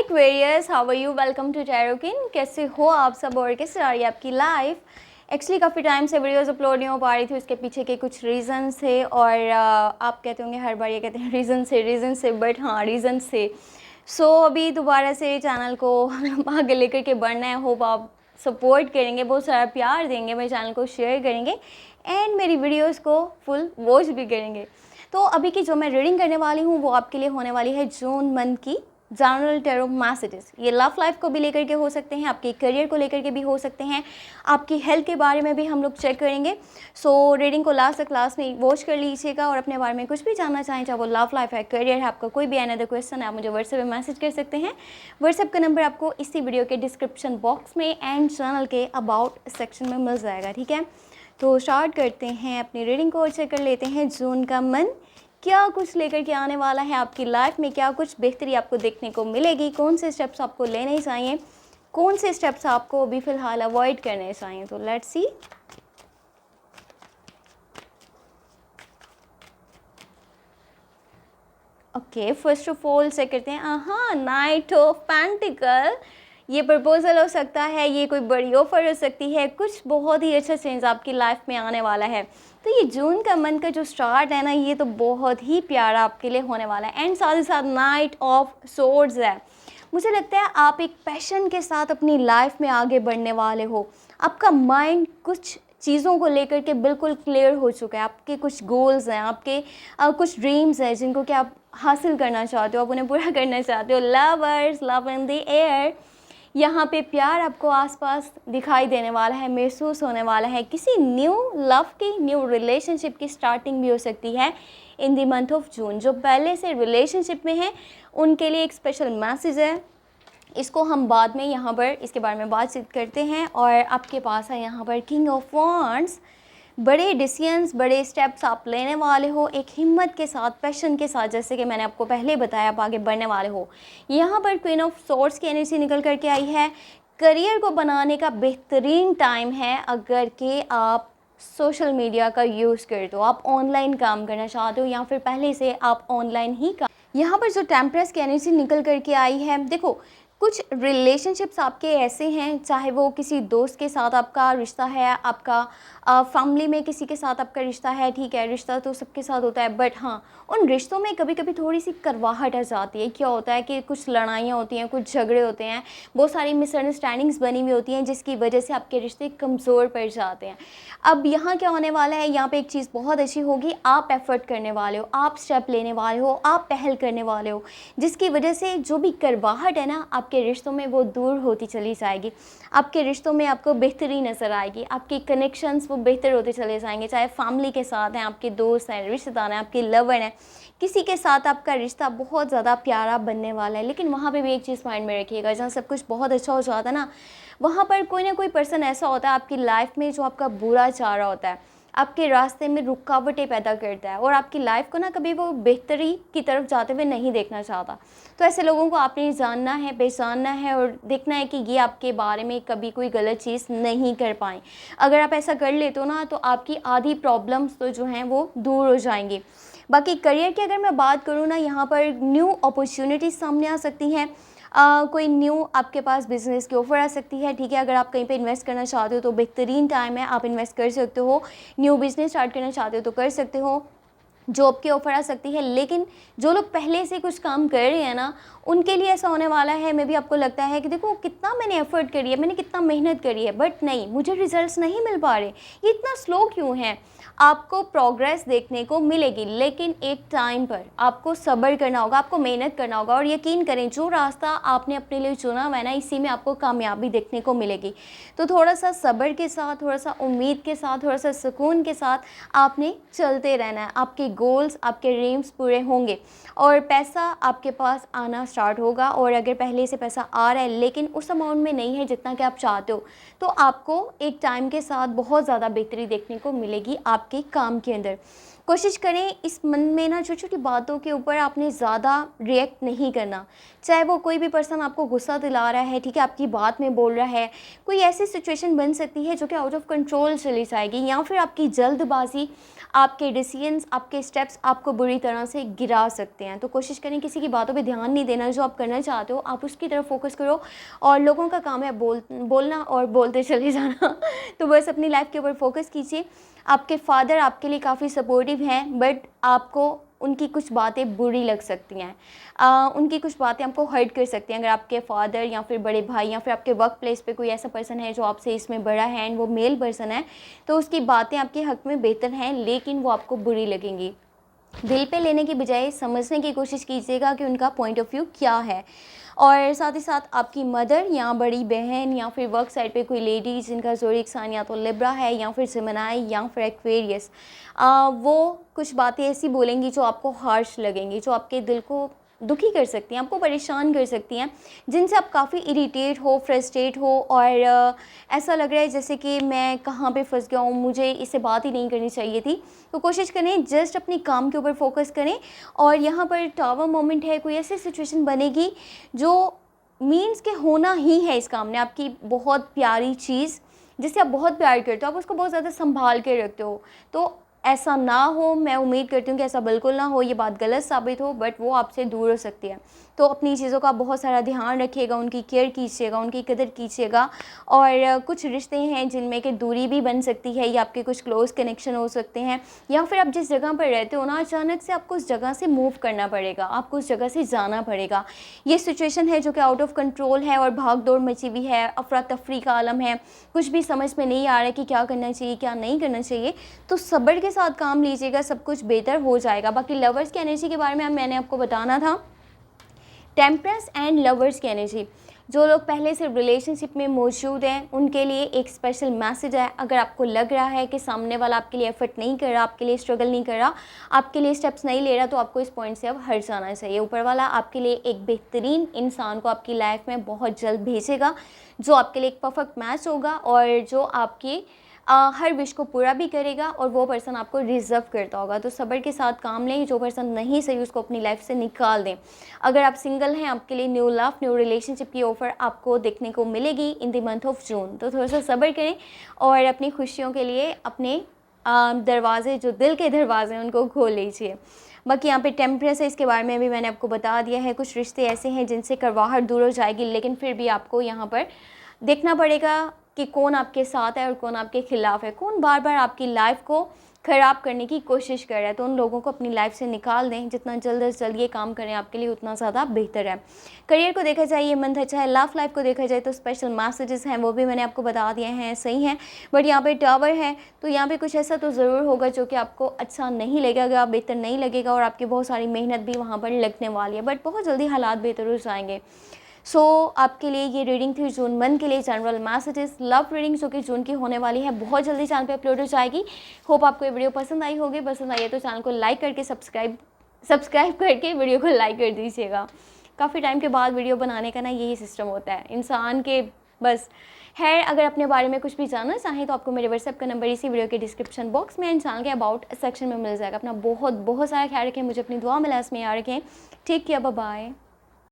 Aquarius, how are you? Welcome to Tarokin. कैसे हो आप सब और कैसे आ रही है आपकी लाइफ? एक्चुअली काफ़ी टाइम से वीडियोस अपलोड नहीं हो पा रही थी, उसके पीछे के कुछ रीज़न्स थे और आप कहते होंगे हर बार ये कहते हैं रीज़न से बट हाँ रीज़न से। सो अभी दोबारा से चैनल को आगे लेकर के बढ़ना है। होप आप सपोर्ट करेंगे, बहुत सारा प्यार देंगे, मेरे चैनल को शेयर करेंगे एंड मेरी वीडियोज़ को फुल वॉच भी करेंगे। तो अभी की जो मैं रीडिंग करने वाली हूँ वो आपके लिए होने वाली है जून मंथ की जनरल टैरो मैसेजेस। ये लव लाइफ को भी लेकर के हो सकते हैं, आपके करियर को लेकर के भी हो सकते हैं, आपकी हेल्थ के बारे में भी हम लोग चेक करेंगे। सो रीडिंग को लास्ट तक क्लास में वॉच कर लीजिएगा और अपने बारे में कुछ भी जानना चाहें, चाहे वो लव लाइफ है, करियर है, आपका कोई भी अनदर क्वेश्चन है, आप मुझे व्हाट्सएप पे मैसेज कर सकते हैं। व्हाट्सएप का नंबर आपको इसी वीडियो के डिस्क्रिप्शन बॉक्स में एंड चैनल के अबाउट सेक्शन में मिल जाएगा, ठीक है। तो स्टार्ट करते हैं अपनी रीडिंग को और चेक कर लेते हैं जून का मंथ क्या कुछ लेकर के आने वाला है आपकी लाइफ में, क्या कुछ बेहतरी आपको देखने को मिलेगी, कौन से स्टेप्स आपको लेने चाहिए, कौन से स्टेप्स आपको अभी फ़िलहाल अवॉइड करने चाहिए। तो let's see. Okay, first of all check करते हैं। हाँ, नाइट ऑफ पेंटिकल, ये प्रपोजल हो सकता है, ये कोई बड़ी ऑफर हो सकती है, कुछ बहुत ही अच्छा चेंज आपकी लाइफ में आने वाला है। तो ये जून का मंथ का जो स्टार्ट है ना, ये तो बहुत ही प्यारा आपके लिए होने वाला है एंड साथ ही साथ नाइट ऑफ सोर्ड्स है। मुझे लगता है आप एक पैशन के साथ अपनी लाइफ में आगे बढ़ने वाले हो। आपका माइंड कुछ चीज़ों को लेकर के बिल्कुल क्लियर हो चुका है, आपके कुछ गोल्स हैं, आपके कुछ ड्रीम्स हैं जिनको कि आप हासिल करना चाहते हो, आप उन्हें पूरा करना चाहते हो। Lovers, love in the air, यहाँ पे प्यार आपको आसपास दिखाई देने वाला है, महसूस होने वाला है। किसी न्यू लव की, न्यू रिलेशनशिप की स्टार्टिंग भी हो सकती है in the month of June. जो पहले से रिलेशनशिप में हैं उनके लिए एक स्पेशल मैसेज है, इसको हम बाद में यहाँ पर इसके बारे में बातचीत करते हैं। और आपके पास है यहाँ पर किंग ऑफ वॉन्ड्स। बड़े डिसीजंस, बड़े स्टेप्स आप लेने वाले हो, एक हिम्मत के साथ, पैशन के साथ, जैसे कि मैंने आपको पहले बताया, आप आगे बढ़ने वाले हो। यहाँ पर क्वीन ऑफ सोर्ड्स की एनर्जी निकल करके आई है। करियर को बनाने का बेहतरीन टाइम है अगर कि आप सोशल मीडिया का यूज़ करते हो, आप ऑनलाइन काम करना चाहते हो या फिर पहले से आप ऑनलाइन ही काम। यहाँ पर जो टेम्परेस की एनर्जी निकल करके आई है, देखो कुछ रिलेशनशिप्स आपके ऐसे हैं, चाहे वो किसी दोस्त के साथ आपका रिश्ता है, आपका फैमिली में किसी के साथ आपका रिश्ता है, ठीक है, रिश्ता तो सबके साथ होता है, बट हाँ उन रिश्तों में कभी कभी थोड़ी सी करवाहट आ जाती है। क्या होता है कि कुछ लड़ाइयाँ होती हैं, कुछ झगड़े होते हैं, बहुत सारी मिसअंडरस्टैंडिंग्स बनी हुई होती हैं जिसकी वजह से आपके रिश्ते कमज़ोर पड़ जाते हैं। अब यहाँ क्या होने वाला है, यहाँ पे एक चीज़ बहुत अच्छी होगी, आप एफर्ट करने वाले हो, आप स्टेप लेने वाले हो, आप पहल करने वाले हो, जिसकी वजह से जो भी करवाहट है ना आपके रिश्तों में वो दूर होती चली जाएगी। आपके रिश्तों में आपको बेहतरी नज़र आएगी, आपके कनेक्शंस वो बेहतर होते चले जाएंगे, चाहे फैमिली के साथ हैं, आपके दोस्त हैं, रिश्तेदार हैं, आपके लवर हैं, किसी के साथ आपका रिश्ता बहुत ज़्यादा प्यारा बनने वाला है। लेकिन वहाँ पे भी एक चीज़ माइंड में रखिएगा, जहाँ सब कुछ बहुत अच्छा हो जाता है ना, वहाँ पर कोई ना कोई पर्सन ऐसा होता है आपकी लाइफ में जो आपका बुरा चाह रहा होता है, आपके रास्ते में रुकावटें पैदा करता है और आपकी लाइफ को ना कभी वो बेहतरी की तरफ जाते हुए नहीं देखना चाहता। तो ऐसे लोगों को आपने जानना है, पहचानना है और देखना है कि ये आपके बारे में कभी कोई गलत चीज़ नहीं कर पाएँ। अगर आप ऐसा कर लेते हो ना तो आपकी आधी प्रॉब्लम्स तो जो हैं वो दूर हो जाएंगी। बाकी करियर की अगर मैं बात करूँ ना, यहाँ पर न्यू अपॉर्चुनिटीज़ सामने आ सकती हैं। कोई न्यू आपके पास बिज़नेस की ऑफ़र आ सकती है, ठीक है। अगर आप कहीं पे इन्वेस्ट करना चाहते हो तो बेहतरीन टाइम है, आप इन्वेस्ट कर सकते हो। न्यू बिज़नेस स्टार्ट करना चाहते हो तो कर सकते हो। जॉब की ऑफ़र आ सकती है। लेकिन जो लोग पहले से कुछ काम कर रहे हैं ना, उनके लिए ऐसा होने वाला है, मे भी आपको लगता है कि देखो कितना मैंने एफ़र्ट करी है, मैंने कितना मेहनत करी है, बट नहीं, मुझे रिजल्ट्स नहीं मिल पा रहे, ये इतना स्लो क्यों है। आपको प्रोग्रेस देखने को मिलेगी, लेकिन एक टाइम पर आपको सब्र करना होगा, आपको मेहनत करना होगा और यकीन करें जो रास्ता आपने अपने लिए चुना हुआ है ना, इसी में आपको कामयाबी देखने को मिलेगी। तो थोड़ा सा सब्र के साथ, थोड़ा सा उम्मीद के साथ, थोड़ा सा सुकून के साथ आपने चलते रहना है। आपके गोल्स, आपके ड्रीम्स पूरे होंगे और पैसा आपके पास आना स्टार्ट होगा। और अगर पहले से पैसा आ रहा है लेकिन उस अमाउंट में नहीं है जितना कि आप चाहते हो, तो आपको एक टाइम के साथ बहुत ज़्यादा बेहतरी देखने को मिलेगी आपके काम के अंदर। कोशिश करें इस मन में ना छोटी छोटी बातों के ऊपर आपने ज़्यादा रिएक्ट नहीं करना। चाहे वो कोई भी पर्सन आपको गुस्सा दिला रहा है, ठीक है, आपकी बात में बोल रहा है, कोई ऐसी सिचुएशन बन सकती है जो कि आउट ऑफ कंट्रोल चली जाएगी, या फिर आपकी जल्दबाजी, आपके डिसीजंस, आपके स्टेप्स आपको बुरी तरह से गिरा सकते हैं। तो कोशिश करें किसी की बातों पे ध्यान नहीं देना, जो आप करना चाहते हो आप उसकी तरफ फोकस करो, और लोगों का काम है बोलना और बोलते चले जाना तो बस अपनी लाइफ के ऊपर फोकस कीजिए। आपके फादर आपके लिए काफ़ी सपोर्टिव हैं, बट आपको उनकी कुछ बातें बुरी लग सकती हैं, उनकी कुछ बातें आपको हर्ट कर सकती हैं। अगर आपके फादर या फिर बड़े भाई या फिर आपके वर्क प्लेस पे कोई ऐसा पर्सन है जो आपसे इसमें बड़ा है एंड वो मेल पर्सन है, तो उसकी बातें आपके हक़ में बेहतर हैं, लेकिन वो आपको बुरी लगेंगी। दिल पे लेने की बजाय समझने की कोशिश कीजिएगा कि उनका पॉइंट ऑफ व्यू क्या है। और साथ ही साथ आपकी मदर या बड़ी बहन या फिर वर्क साइड पे कोई लेडीज़ जिनका ज़ोडिएक साइन या तो लिब्रा है या फिर जेमिनी या फिर एक्वेरियस, वो कुछ बातें ऐसी बोलेंगी जो आपको हार्श लगेंगी, जो आपके दिल को दुखी कर सकती हैं, आपको परेशान कर सकती हैं, जिनसे आप काफ़ी इरिटेट हो, फ्रस्ट्रेट हो, और ऐसा लग रहा है जैसे कि मैं कहाँ पे फंस गया हूँ, मुझे इससे बात ही नहीं करनी चाहिए थी। तो कोशिश करें जस्ट अपनी काम के ऊपर फोकस करें। और यहाँ पर टावर मोमेंट है, कोई ऐसी सिचुएशन बनेगी जो मीन्स के होना ही है इस काम ने, आपकी बहुत प्यारी चीज़ जिसे आप बहुत प्यार करते हो, आप उसको बहुत ज़्यादा संभाल के रखते हो, तो ऐसा ना हो। मैं उम्मीद करती हूँ कि ऐसा बिल्कुल ना हो, ये बात गलत साबित हो, बट वो आपसे दूर हो सकती है। तो अपनी चीज़ों का बहुत सारा ध्यान रखिएगा, उनकी केयर कीजिएगा, उनकी कदर कीजिएगा। और कुछ रिश्ते हैं जिनमें कि दूरी भी बन सकती है, या आपके कुछ क्लोज़ कनेक्शन हो सकते हैं, या फिर आप जिस जगह पर रहते हो ना, अचानक से आपको उस जगह से मूव करना पड़ेगा, आपको उस जगह से जाना पड़ेगा। ये सिचुएशन है जो कि आउट ऑफ कंट्रोल है और भाग दौड़ मची हुई है, अफरा तफरी का आलम है, कुछ भी समझ में नहीं आ रहा है कि क्या करना चाहिए क्या नहीं करना चाहिए। तो सब्र के साथ काम लीजिएगा, सब कुछ बेहतर हो जाएगा। बाकी लवर्स की एनर्जी के बारे में मैंने आपको बताना था। टेम्परेंस एंड लवर्स की एनर्जी, जो लोग पहले से रिलेशनशिप में मौजूद हैं उनके लिए एक स्पेशल मैसेज है। अगर आपको लग रहा है कि सामने वाला आपके लिए एफर्ट नहीं कर रहा, आपके लिए स्ट्रगल नहीं कर रहा, आपके लिए स्टेप्स नहीं ले रहा, तो आपको इस पॉइंट से अब हट जाना चाहिए। ऊपर वाला आपके लिए एक बेहतरीन इंसान को आपकी लाइफ में बहुत जल्द भेजेगा, जो आपके लिए एक परफेक्ट मैच होगा और जो आपकी हर विश को पूरा भी करेगा, और वो पर्सन आपको रिजर्व करता होगा। तो सब्र के साथ काम लें, जो पर्सन नहीं सही उसको अपनी लाइफ से निकाल दें। अगर आप सिंगल हैं, आपके लिए न्यू लव, न्यू रिलेशनशिप की ऑफ़र आपको देखने को मिलेगी in the month of June. तो थोड़ा सा सब्र करें और अपनी खुशियों के लिए अपने दरवाजे, जो दिल के दरवाजे हैं, उनको खोल लीजिए। बाकी यहाँ पे टेम्परेंस है, इसके बारे में भी मैंने आपको बता दिया है। कुछ रिश्ते ऐसे हैं जिनसे करवाहट दूर हो जाएगी, लेकिन फिर भी आपको यहाँ पर देखना पड़ेगा कि कौन आपके साथ है और कौन आपके खिलाफ है, कौन बार बार आपकी लाइफ को ख़राब करने की कोशिश कर रहा है। तो उन लोगों को अपनी लाइफ से निकाल दें। जितना जल्द से जल्द ये काम करें आपके लिए उतना ज़्यादा बेहतर है। करियर को देखा जाए ये मंथ अच्छा है। लव लाइफ को देखा जाए तो स्पेशल मैसेजेस हैं, वो भी मैंने आपको बता दिए हैं, सही हैं। बट यहाँ पे टावर है, तो यहाँ पे कुछ ऐसा तो ज़रूर होगा जो कि आपको अच्छा नहीं लगेगा, बेहतर नहीं लगेगा, और आपकी बहुत सारी मेहनत भी वहाँ पर लगने वाली है। बट बहुत जल्दी हालात बेहतर हो जाएंगे। आपके लिए ये रीडिंग थी जून मंथ के लिए, जनरल मैसेजेस लव रीडिंग, जो कि जून की होने वाली है, बहुत जल्दी चैनल पे अपलोड हो जाएगी। होप आपको ये वीडियो पसंद आई होगी। पसंद आई है तो चैनल को लाइक करके सब्सक्राइब करके वीडियो को लाइक कर दीजिएगा। काफ़ी टाइम के बाद वीडियो बनाने का ना यही सिस्टम होता है इंसान के, बस है। अगर अपने बारे में कुछ भी जानना चाहें तो आपको मेरे व्हाट्सएप का नंबर इसी वीडियो के डिस्क्रिप्शन बॉक्स में एंड चैनल के अबाउट सेक्शन में मिल जाएगा। अपना बहुत बहुत सारा ख्याल रखें, मुझे अपनी दुआ में लास्ट में याद रखें। ठीक है, बाय बाय।